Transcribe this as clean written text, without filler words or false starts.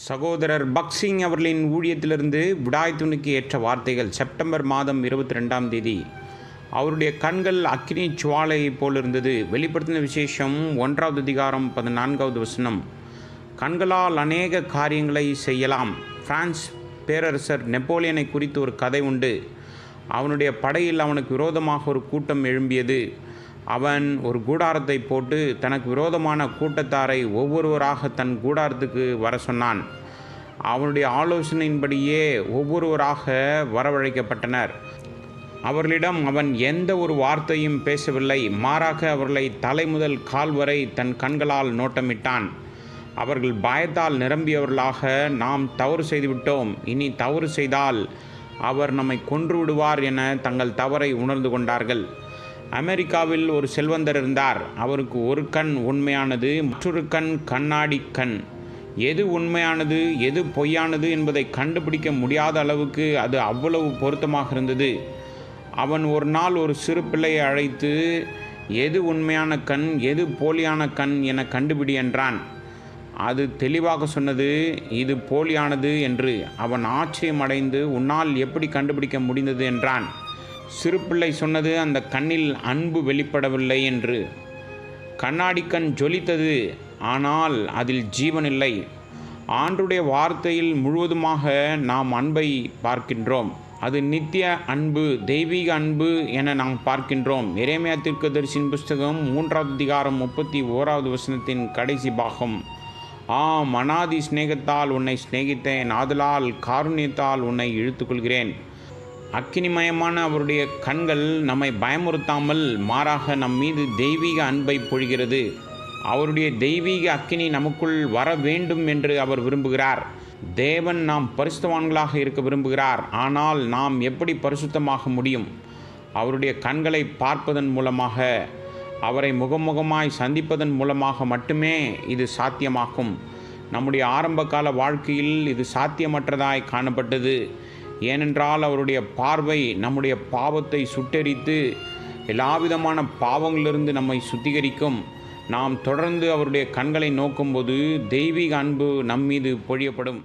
சகோதரர் பக்சிங் அவர்களின் ஊழியத்திலிருந்து விடாய்த்துணுக்கு ஏற்ற வார்த்தைகள். செப்டம்பர் மாதம் 22ஆம் தேதி. அவருடைய கண்கள் அக்கினி சுவாலையைப் போல் இருந்தது. வெளிப்படுத்தின விசேஷம் 1வது அதிகாரம் 14வது வசனம். கண்களால் அநேக காரியங்களை செய்யலாம். பிரான்ஸ் பேரரசர் நெப்போலியனை குறித்து ஒரு கதை உண்டு. அவனுடைய படையில் அவனுக்கு விரோதமாக ஒரு கூட்டம் எழும்பியது. அவன் ஒரு கூடாரத்தை போட்டு தனக்கு விரோதமான கூட்டத்தாரை ஒவ்வொருவராக தன் கூடாரத்துக்கு வர சொன்னான். அவனுடைய ஆலோசனையின்படியே ஒவ்வொருவராக வரவழைக்கப்பட்டனர். அவர்களிடம் அவன் எந்த ஒரு வார்த்தையும் பேசவில்லை. மாறாக அவர்களை தலை முதல் கால் வரை தன் கண்களால் நோட்டமிட்டான். அவர்கள் பயத்தால் நிரம்பியவர்களாக, நாம் தவறு செய்துவிட்டோம், இனி தவறு செய்தால் அவர் நம்மை கொன்று விடுவார் என தங்கள் தவறை உணர்ந்து கொண்டார்கள். அமெரிக்காவில் ஒரு செல்வந்தர் இருந்தார். அவருக்கு ஒரு கண் உண்மையானது, மற்றொரு கண் கண்ணாடி கண். எது உண்மையானது எது பொய்யானது என்பதை கண்டுபிடிக்க முடியாத அளவுக்கு அது அவ்வளவு பொருத்தமாக இருந்தது. அவன் ஒரு நாள் ஒரு சிறு பிள்ளையை அழைத்து, எது உண்மையான கண் எது போலியான கண் என கண்டுபிடி என்றான். அது தெளிவாக சொன்னது, இது போலியானது என்று. அவன் ஆச்சரியமடைந்து, உன்னால் எப்படி கண்டுபிடிக்க முடிந்தது என்றான். சிறு பிள்ளை சொன்னது, அந்த கண்ணில் அன்பு வெளிப்படவில்லை என்று. கண்ணாடி கண் ஜொலித்தது, ஆனால் அதில் ஜீவன் இல்லை. ஆண்டவருடைய வார்த்தையில் முழுவதுமாக நாம் அன்பை பார்க்கின்றோம். அது நித்திய அன்பு, தெய்வீக அன்பு என நாம் பார்க்கின்றோம். எரேமியா தீர்க்கதரிசியின் புஸ்தகம் 3வது அதிகாரம் 31வது வசனத்தின் கடைசி பாகம். ஆம், அநாதி சிநேகத்தால் உன்னை சிநேகித்தேன், ஆதலால் காருண்யத்தால் உன்னை இழுத்துக்கொள்கிறேன். அக்கினிமயமான அவருடைய கண்கள் நம்மை பயமுறுத்தாமல் மாறாக நம் மீது தெய்வீக அன்பை பொழிகிறது. அவருடைய தெய்வீக அக்கினி நமக்குள் வர வேண்டும் என்று அவர் விரும்புகிறார். தேவன் நாம் பரிசுத்தவான்களாக இருக்க விரும்புகிறார். ஆனால் நாம் எப்படி பரிசுத்தமாக முடியும்? அவருடைய கண்களை பார்ப்பதன் மூலமாக, அவரை முகமுகமாய் சந்திப்பதன் மூலமாக மட்டுமே இது சாத்தியமாகும். நம்முடைய ஆரம்பகால வாழ்க்கையில் இது சாத்தியமற்றதாய் காணப்பட்டது. ஏனென்றால் அவருடைய பார்வை நம்முடைய பாவத்தை சுட்டெரித்து எல்லாவிதமான பாவங்களிலிருந்து நம்மை சுத்திகரிக்கும். நாம் தொடர்ந்து அவருடைய கண்களை நோக்கும்போது தெய்வீக அன்பு நம்மீது பொழியப்படும்.